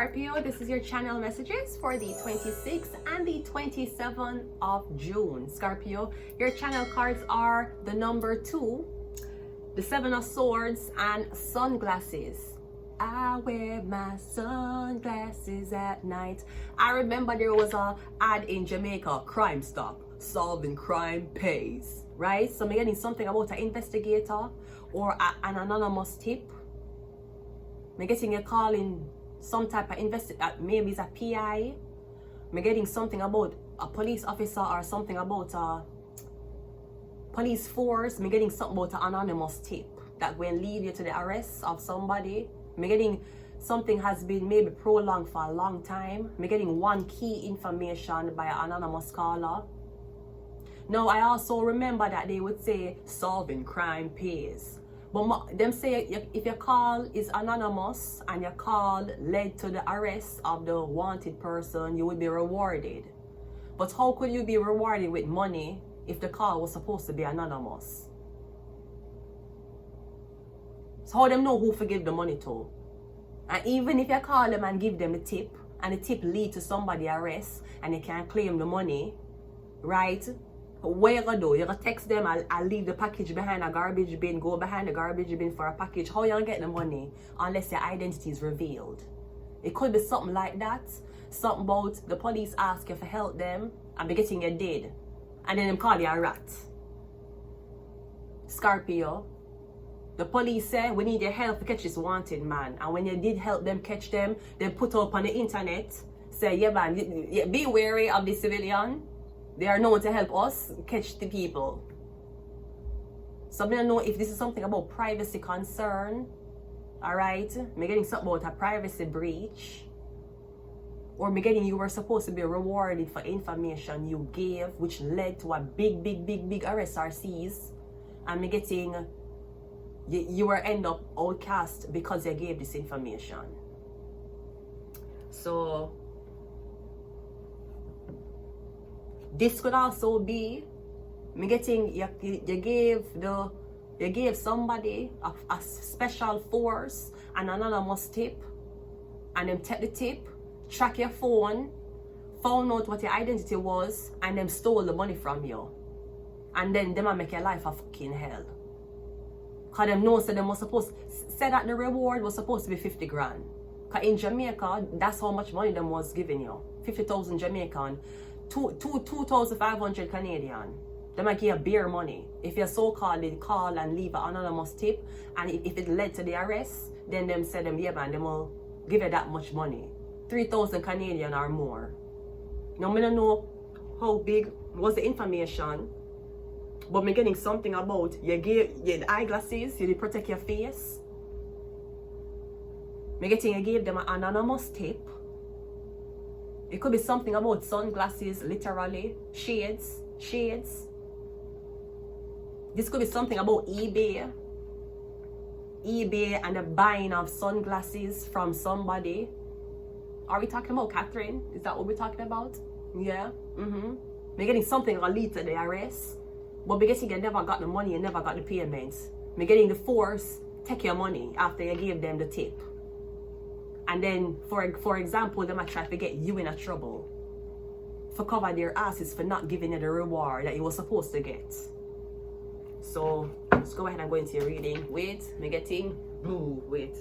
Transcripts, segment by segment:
Scorpio, this is your channel messages for the 26th and the 27th of June. Scorpio, your channel cards are the number 2, the 7 of Swords, and sunglasses. I wear my sunglasses at night. I remember there was a ad in Jamaica, Crime Stop, solving crime pays, right? So I'm getting something about an investigator or an anonymous tip. I'm getting a call in some type of maybe it's a PI. I'm getting something about a police officer or something about a police force. I'm getting something about an anonymous tip that will lead you to the arrest of somebody. I'm getting something has been maybe prolonged for a long time. I'm getting one key information by an anonymous caller. Now, I also remember that they would say solving crime pays. But them say if your call is anonymous and your call led to the arrest of the wanted person, you would be rewarded. But how could you be rewarded with money if the call was supposed to be anonymous? So how them know who to give the money to? And even if you call them and give them the tip, and the tip lead to somebody arrest and they can't claim the money, right? What you gonna do? You gonna text them, I'll leave the package behind a garbage bin, go behind the garbage bin for a package. How you gonna get the money unless your identity is revealed? It could be something like that. Something about the police ask you to help them and be getting you dead. And then them call you a rat. Scorpio, the police say we need your help to catch this wanted man. And when you did help them catch them, they put up on the internet, say, yeah man, be wary of the civilian. They are known to help us catch the people. So I don't know if this is something about privacy concern. Alright? I'm getting something about a privacy breach. Or I'm getting you were supposed to be rewarded for information you gave, which led to a big arrest or seize. And I'm getting you were end up outcast because you gave this information. So this could also be me getting you gave somebody a special force an anonymous tip, and them take the tip, track your phone, found out what your identity was, and them stole the money from you. And then them make your life a fucking hell. Cause them know so them was supposed say that the reward was supposed to be 50 grand. Cause in Jamaica, that's how much money them was giving you. 50,000 Jamaican. 2,500 Canadian. They might give you bare money. If you're so-called, they call and leave an anonymous tip, and if it led to the arrest, then them say them, yeah man, them will give you that much money. 3,000 Canadian or more. Now I don't know how big was the information, but I'm getting something about you gave the eyeglasses, you did protect your face. I'm getting you gave them an anonymous tip. It could be something about sunglasses, literally, shades. This could be something about eBay and the buying of sunglasses from somebody. Are we talking about Catherine? Is that what we're talking about? Yeah. We're getting something that lead to the arrest, but we're getting you never got the money and never got the payments. We're getting the force take your money after you gave them the tip. And then, for example, they might try to get you in a trouble for cover their asses for not giving you the reward that you were supposed to get. So, let's go ahead and go into your reading. Wait, me getting blue. Wait.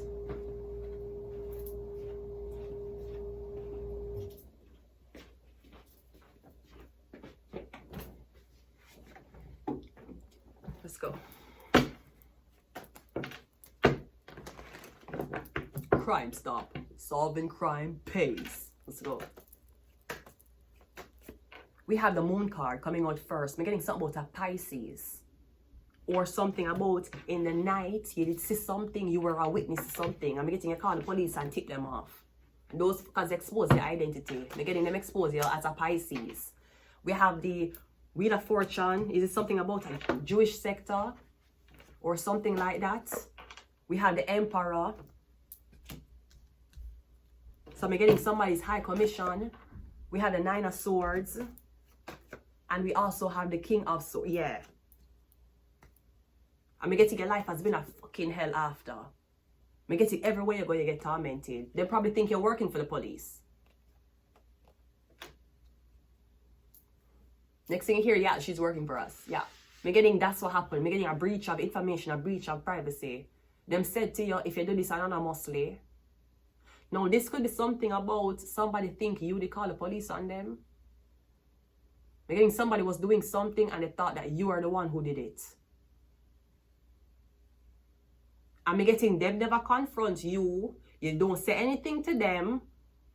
Let's go. Crime Stop. Solving crime pays. Let's go. We have the moon card coming out first. I'm getting something about a Pisces. Or something about in the night, you did see something, you were a witness to something. I'm getting a call the police and tip them off. Those because they expose their identity. They're getting them exposed as a Pisces. We have the Wheel of Fortune. Is it something about a Jewish sector? Or something like that? We have the Emperor. So I'm getting somebody's high commission. We have the 9 of Swords. And we also have the King of Swords. Yeah. I'm getting your life has been a fucking hell after. Me get it everywhere you go, you get tormented. They probably think you're working for the police. Next thing you hear, yeah, she's working for us. Yeah. Me getting, that's what happened. Me getting a breach of information, a breach of privacy. Them said to you, if you do this anonymously. Now, this could be something about somebody think you they call the police on them. Me getting somebody was doing something and they thought that you are the one who did it. And me getting them never confront you. You don't say anything to them,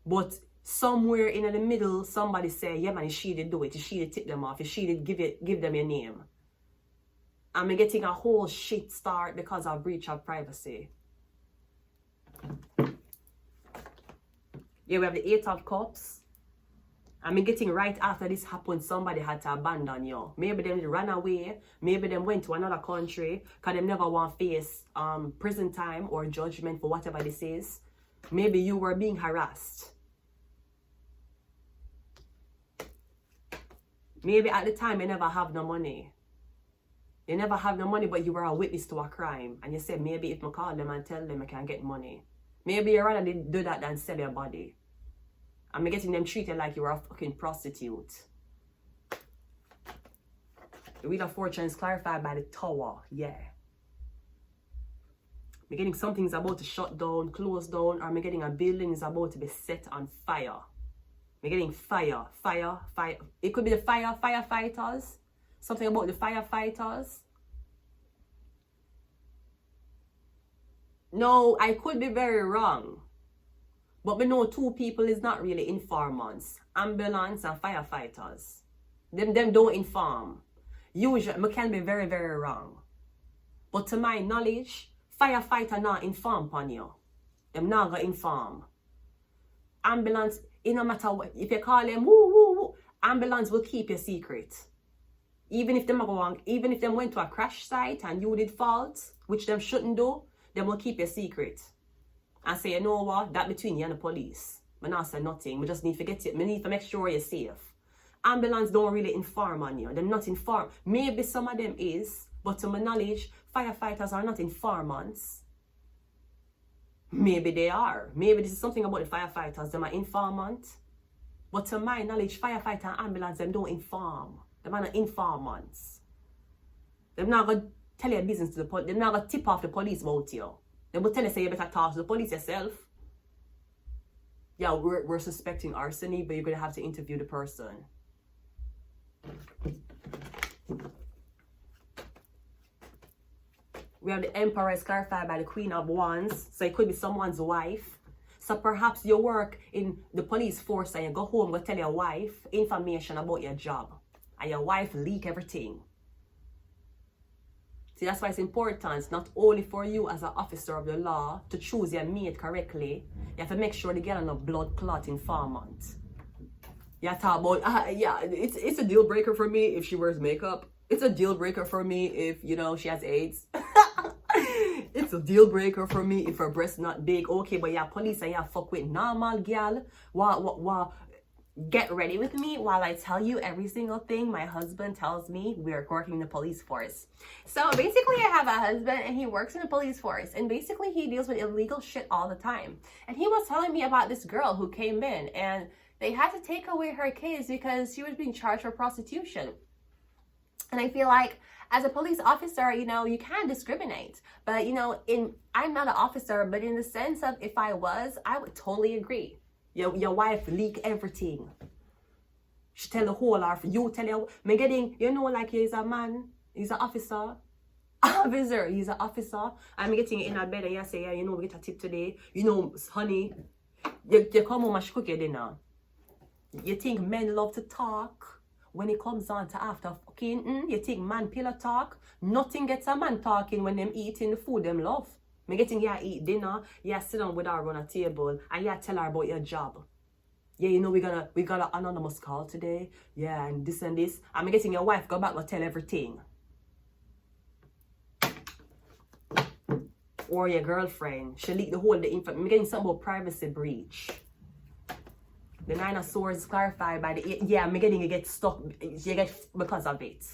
but somewhere in the middle, somebody say, yeah man, she did do it. She did tip them off. She did give them your name. And me getting a whole shit start because of breach of privacy. Yeah, we have the 8 of Cups. And me getting right after this happened, somebody had to abandon you. Maybe them ran away. Maybe them went to another country because they never want to face prison time or judgment for whatever this is. Maybe you were being harassed. Maybe at the time you never have no money. You never have no money, but you were a witness to a crime. And you said, maybe if I call them and tell them I can get money. Maybe you rather do that than sell your body. I'm getting them treated like you were a fucking prostitute. The Wheel of Fortune is clarified by the Tower. Yeah. I'm getting something's about to shut down, close down, or I'm getting a building is about to be set on fire. I'm getting fire. It could be the firefighters. Something about the firefighters. No, I could be very wrong. But we know 2 people is not really informants. Ambulance and firefighters. Them don't inform. Usually, I can be very, very wrong. But to my knowledge, firefighter not inform upon you. Them not gonna inform. Ambulance, it no matter what, if you call them woo woo woo, ambulance will keep your secret. Even if them went to a crash site and you did fault, which them shouldn't do, them will keep your secret. And say, you know what, that between you and the police. I not say nothing. We just need to get it. We need to make sure you're safe. Ambulance don't really inform on you. They're not informed. Maybe some of them is, but to my knowledge, firefighters are not informants. Maybe they are. Maybe this is something about the firefighters. They're informant. But to my knowledge, firefighter and ambulance, them don't inform. They're not informants. They're not going to tell your business to the police. They're not going to tip off the police about you. They will tell you, say you better talk to the police yourself. Yeah, we're suspecting arsony, but you're going to have to interview the person. We have the Empress clarified by the Queen of Wands. So it could be someone's wife. So perhaps you work in the police force and you go home, go tell your wife information about your job. And your wife leak everything. See, that's why it's important, not only for you as an officer of the law to choose your mate correctly, you have to make sure they get on a blood clot informant. You talk about, yeah, it's a deal breaker for me if she wears makeup. It's a deal breaker for me if, you know, she has AIDS. It's a deal breaker for me if her breast's not big. Okay, but yeah, police and yeah, fuck with normal gal. Wow. Get ready with me while I tell you every single thing my husband tells me. We're working in the police force. So basically I have a husband and he works in the police force, and basically he deals with illegal shit all the time. And he was telling me about this girl who came in and they had to take away her case because she was being charged for prostitution. And I feel like as a police officer, you know, you can't discriminate. But, you know, I'm not an officer, but in the sense of if I was, I would totally agree. Your wife leak everything. She tell the whole life. You tell her, me getting, you know, like he's a man, he's an officer. He's an officer. I'm getting in a bed and you say, yeah, you know, we get a tip today. You know, honey, you come home and she cook your dinner. You think men love to talk when it comes on to after fucking? You think man pillow talk? Nothing gets a man talking when them eating the food them love. Me getting yeah eat dinner, yeah sit down with her on a table, and yeah tell her about your job. Yeah, you know we got an anonymous call today. Yeah, and this and this. And me getting your wife go back and tell everything. Or your girlfriend, she leak the whole the info. Me getting something about privacy breach. The 9 of Swords clarified by the yeah. Me getting you get stuck. You get because of it.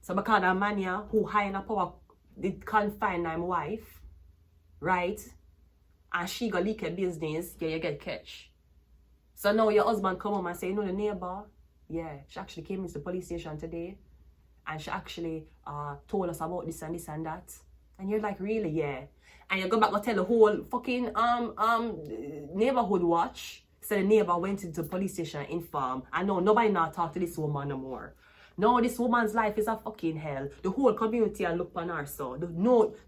So because a man yeah, who high in a power did confine my wife, right? And she go leak your business, yeah, you get catch. So now your husband come home and say, you know the neighbor? Yeah, she actually came into the police station today. And she actually told us about this and this and that. And you're like, really? Yeah. And you go back and tell the whole fucking neighborhood watch. So the neighbor went into the police station and informed. And no, nobody now talk to this woman no more. No, this woman's life is a fucking hell. The whole community are look on her, so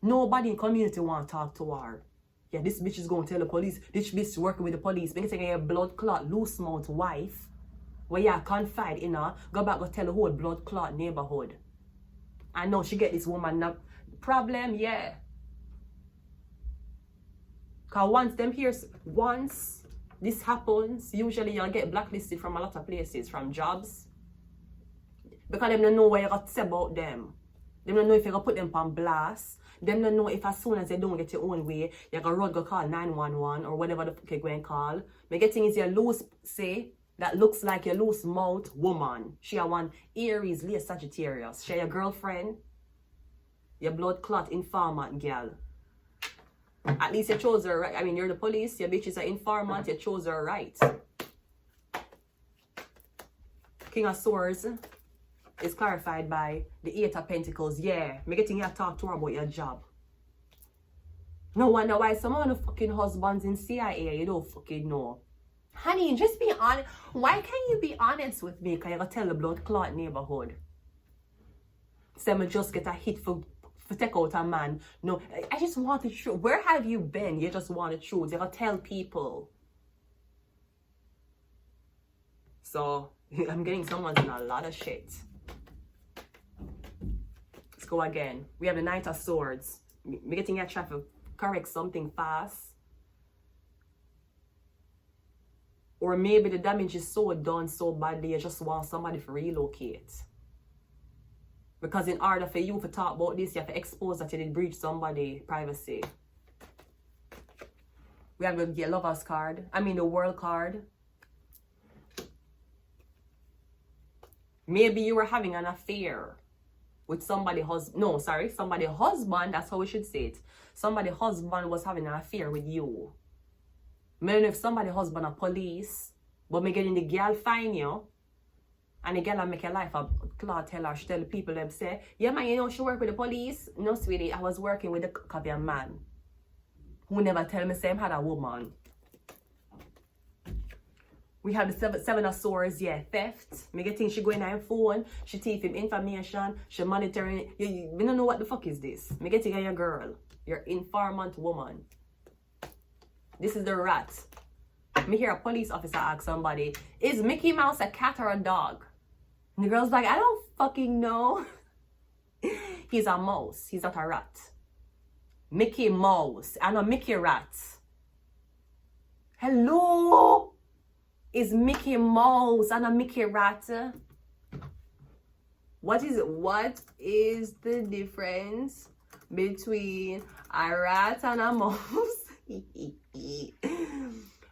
nobody in community want to talk to her. Yeah, this bitch is going to tell the police. This bitch is working with the police. Make it your blood clot, loose mouth wife. Where you confide in her, go back and tell the whole blood clot neighborhood. I know she get this woman now. Problem, yeah. Cause once this happens, usually you'll get blacklisted from a lot of places, from jobs. Because them don't know what you got to say about them. Them don't know if you gonna put them on blast. Them don't know if as soon as they don't get your own way, you're gonna run go call 911 or whatever the fuck you're going to call. My getting is your loose say that looks like your loose mouth woman. She a one Aries, Leo, Sagittarius. She your girlfriend. Your blood clot informant girl. At least you chose her right. I mean, you're the police. Your bitch is an informant. You chose her right. King of Swords is clarified by the 8 of Pentacles. Yeah, me getting you to talk to her about your job. No wonder why some of the fucking husbands in CIA, you don't fucking know. Honey, just be honest. Why can't you be honest with me? Because you gotta tell the blood clot neighborhood. Say me just get a hit for take out a man. No, I just want the truth. Where have you been? You just want the truth. You gotta tell people. So, I'm getting someone's in a lot of shit. Let's go again. We have the Knight of Swords. Me getting you try to correct something fast. Or maybe the damage is so done so badly you just want somebody to relocate. Because in order for you to talk about this, you have to expose that you did breach somebody's privacy. We have the Lover's card. I mean the World card. Maybe you were having an affair with somebody's husband. That's how we should say it. Somebody's husband was having an affair with you. I don't know if somebody's husband a police, but me getting the girl find you. And the girl will make your life a cloth tell her. She tell the people them say, yeah man, you know she work with the police. No sweetie, I was working with the copy a man. Who never tell me same had a woman. We have the 7 of Swords, yeah, theft. Me getting she going on her phone, she thief him information, she monitoring. You don't know what the fuck is this. Me getting your girl, your informant woman. This is the rat. Me hear a police officer ask somebody, is Mickey Mouse a cat or a dog? And the girl's like, I don't fucking know. He's a mouse. He's not a rat. Mickey Mouse. And a Mickey rat. Hello? Is Mickey Mouse and a Mickey rat? What is the difference between a rat and a mouse?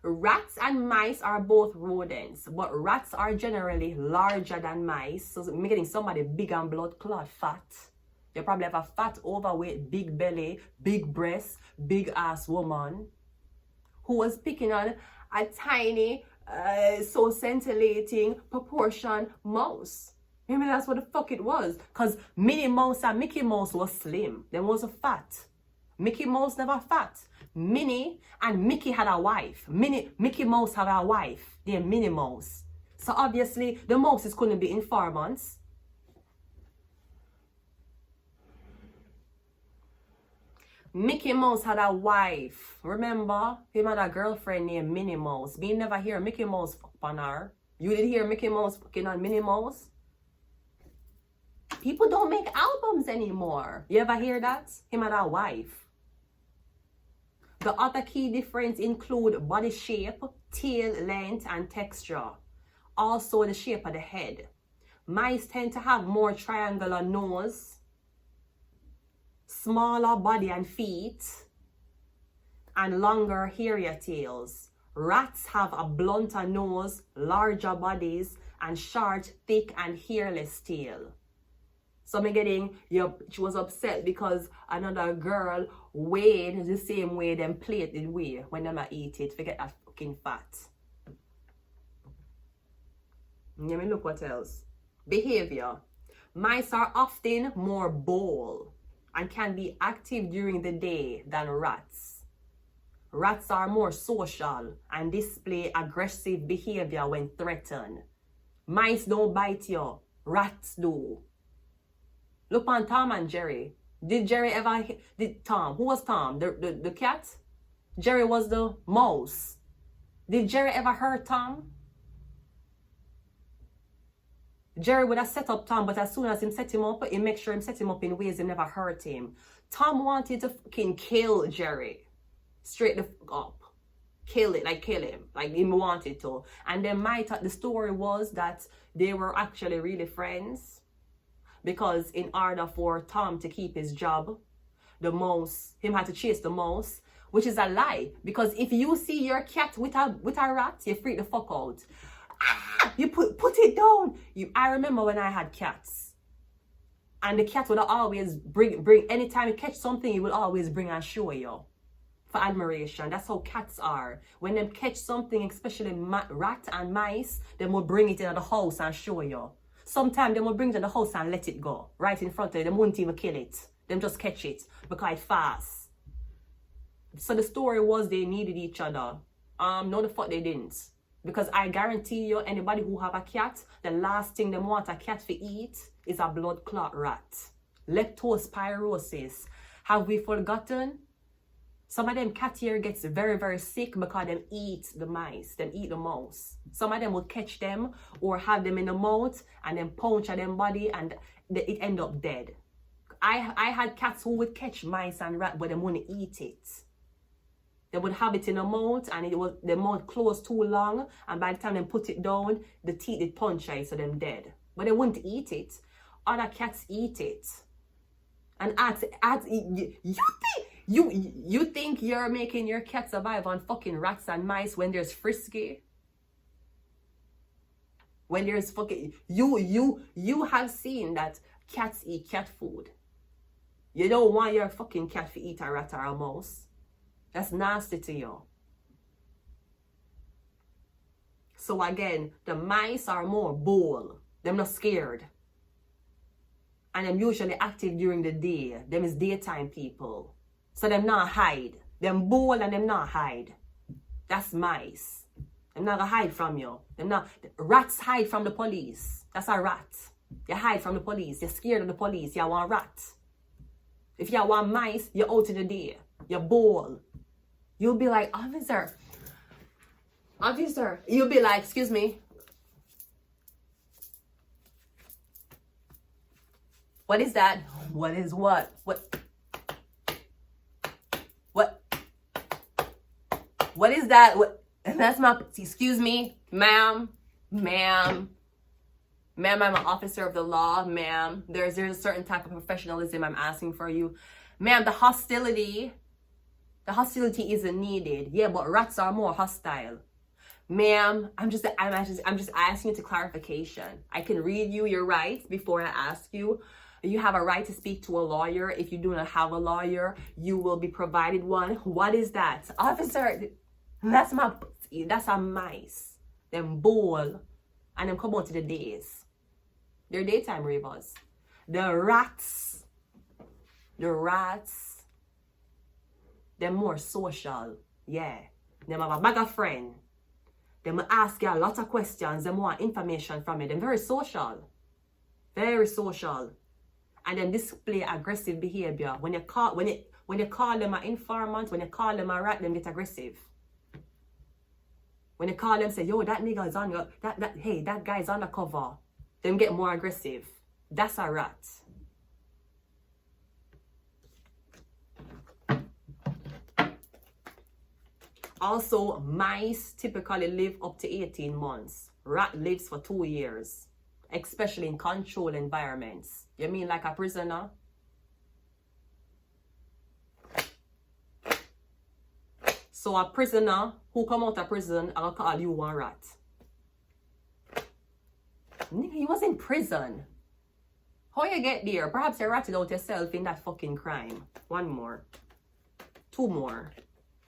Rats and mice are both rodents, but rats are generally larger than mice. So making somebody big and blood clot fat. You probably have a fat, overweight, big belly, big breasts, big ass woman who was picking on a tiny, so scintillating proportion mouse. Maybe that's what the fuck it was. Because Minnie Mouse and Mickey Mouse was slim. They was fat. Mickey Mouse never fat. Minnie and Mickey had a wife. Mickey Mouse had a wife. They're Minnie Mouse. So obviously the mouses couldn't be informants. Mickey Mouse had a wife. Remember? Him had a girlfriend named Minnie Mouse. Me never hear Mickey Mouse fuck on her. You did hear Mickey Mouse fucking on Minnie Mouse? People don't make albums anymore. You ever hear that? Him had a wife. The other key difference include body shape, tail length, and texture. Also the shape of the head. Mice tend to have more triangular nose, smaller body and feet, and longer hairier tails. Rats have a blunter nose, larger bodies, and short, thick, and hairless tail. So me getting, she was upset because another girl weighed the same way them plate did weigh when them eat it. Forget that fucking fat. Let me look what else. Behavior. Mice are often more bold and can be active during the day than rats. Rats are more social and display aggressive behavior when threatened. Mice don't bite you. Rats do. Look on Tom and Jerry. Did Jerry ever did Tom? Who was Tom? The cat? Jerry was the mouse. Did Jerry ever hurt Tom? Jerry would have set up Tom, but as soon as him set him up, he make sure him set him up in ways he never hurt him. Tom wanted to fucking kill Jerry. Straight the fuck up. Kill it, like kill him. Like he wanted to. And then the story was that they were actually really friends. Because in order for Tom to keep his job, the mouse, him had to chase the mouse, which is a lie. Because if you see your cat with a rat, you freak the fuck out. You put it down. I remember when I had cats, and the cat would always bring anytime you catch something, he would always bring and show you for admiration. That's how cats are. When them catch something, especially rat and mice, they will bring it into the house and show you. Sometimes they will bring it to the house and let it go right in front of you. They won't even kill it. Them just catch it because it's fast. So the story was they needed each other. No, the fuck they didn't. Because I guarantee you, anybody who have a cat, the last thing they want a cat to eat is a blood clot rat. Leptospirosis. Have we forgotten? Some of them cat here gets very, very sick because them eat the mice. Them eat the mouse. Some of them will catch them or have them in the mouth and then punch at them body and it end up dead. I had cats who would catch mice and rat, but they wouldn't eat it. They would have it in the mouth and the mouth closed too long, and by the time they put it down, the teeth did puncture, so them dead. But they wouldn't eat it. Other cats eat it. And you think you're making your cat survive on fucking rats and mice when there's frisky? When there's fucking you have seen that cats eat cat food. You don't want your fucking cat to eat a rat or a mouse. That's nasty to you. So again, the mice are more bold. They're not scared. And them usually active during the day. Them is daytime people. So them not hide. Them bold and them not hide. That's mice. Them not gonna hide from you. Them not. Rats hide from the police. That's a rat. You hide from the police. You're scared of the police. You want rat. If you want mice, you're out in the day. You're bold. You'll be like, officer. You'll be like, excuse me. What is that? What is what? What is that? What? That's my, excuse me, ma'am. I'm an officer of the law, ma'am. There's a certain type of professionalism I'm asking for you. Ma'am, the hostility isn't needed. Yeah, but rats are more hostile. Ma'am, I'm just asking you to clarification. I can read you your rights before I ask you. You have a right to speak to a lawyer. If you do not have a lawyer, you will be provided one. What is that? Officer, that's a mice. Them bold and them come out to the days. They're daytime ravers. The rats, they're more social. Yeah. Them have a bag of friend. Them ask you a lot of questions. Them want information from you. Them very social. Very social. And then display aggressive behavior. When you call them an informant, when you call them a rat, them get aggressive. When you call them, say, yo, that nigga is on your, hey, that guy's undercover. Them get more aggressive. That's a rat. Also, mice typically live up to 18 months. Rat lives for 2 years, especially in controlled environments. You mean like a prisoner? So a prisoner who come out of prison, I'll call you one rat. He was in prison. How you get there? Perhaps you ratted out yourself in that fucking crime. One more. Two more.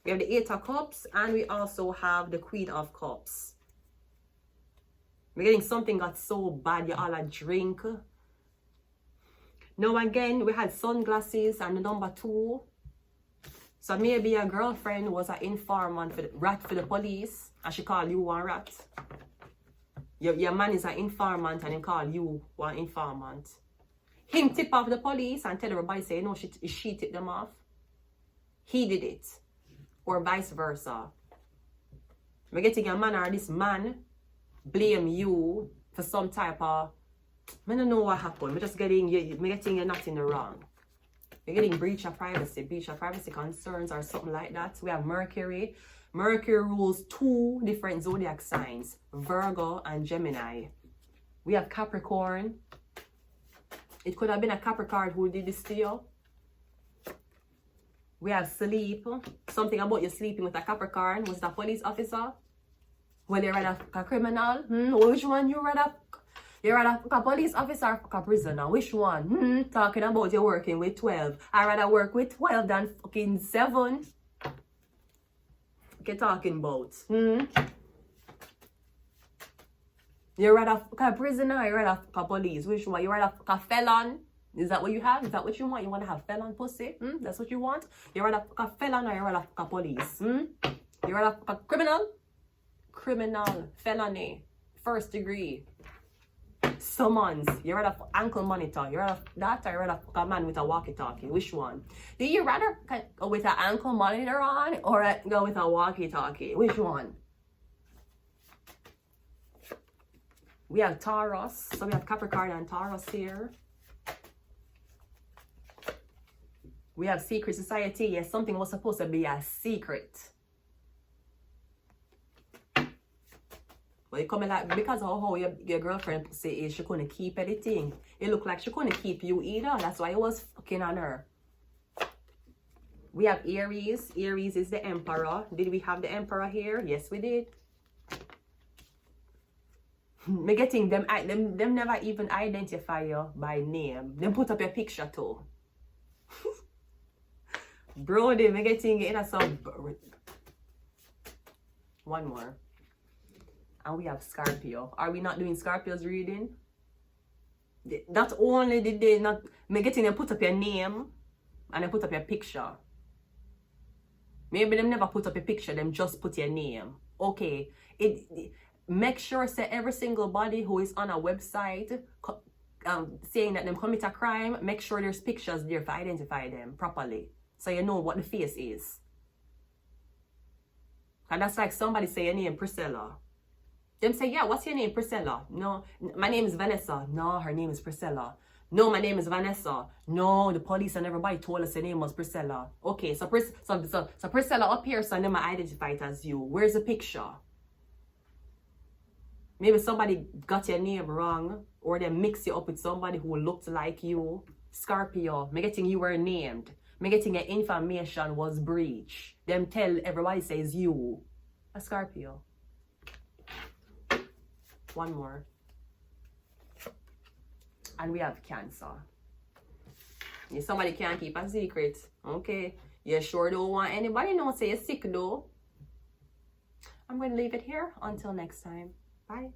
We have the 8 of Cups and we also have the Queen of Cups. We're getting something got so bad you all a drink. Now again, we had sunglasses and the number 2. So maybe your girlfriend was an informant for the rat for the police and she called you one rat. Your man is an informant and he called you one informant. Him tip off the police and tell everybody say, no, she tipped them off. He did it. Or vice versa. We're getting a man or this man blame you for some type of, I don't know what happened. We're just getting you're not in the wrong. We're getting breach of privacy concerns or something like that. We have Mercury. Mercury rules 2 different zodiac signs, Virgo and Gemini. We have Capricorn. It could have been a Capricorn who did this to you. We have sleep. Something about you sleeping with a Capricorn. Was it a police officer? Well, you're rather a criminal. Which one you rather? You're rather a police officer or a prisoner? Which one? Talking about you working with 12. I'd rather work with 12 than fucking 7. What you talking about? You're rather a prisoner or you're rather a police? Which one? You're rather a felon? Is that what you have? Is that what you want? You want to have felon pussy? That's what you want? You're rather a felon or you're rather a police? You're rather a criminal? Criminal, felony, 1st degree, summons. You're rather ankle monitor. You're rather that or you're rather a man with a walkie-talkie? Which one? Do you rather go with an ankle monitor on or go with a walkie-talkie? Which one? We have Taurus. So we have Capricorn and Taurus here. We have secret society. Yes, something was supposed to be a secret. But it coming like, because of how your girlfriend say is, she couldn't keep anything. It looked like she couldn't keep you either. That's why it was fucking on her. We have Aries. Aries is the Emperor. Did we have the Emperor here? Yes, we did. Me getting them never even identify you by name. Them put up your picture too. Brody, me getting it in some. One more. And we have Scorpio. Are we not doing Scorpio's reading? Not only did they not me getting them put up your name and they put up your picture. Maybe them never put up a picture, them just put your name. Okay. Make sure say every single body who is on a website saying that them commit a crime, make sure there's pictures there to identify them properly. So you know what the face is. And that's like somebody say your name Priscilla. Them say, yeah, what's your name? Priscilla. No, my name is Vanessa. No, her name is Priscilla. No, my name is Vanessa. No, the police and everybody told us your name was Priscilla. Okay, so Priscilla up here, so I never identify it as you. Where's the picture? Maybe somebody got your name wrong, or they mix you up with somebody who looked like you. Scorpio, me getting you were named. Me getting your information was breached. Them tell everybody says you. A Scorpio. One more. And we have Cancer. If somebody can't keep a secret, okay. You sure don't want anybody know say you're sick though. I'm going to leave it here until next time. Bye.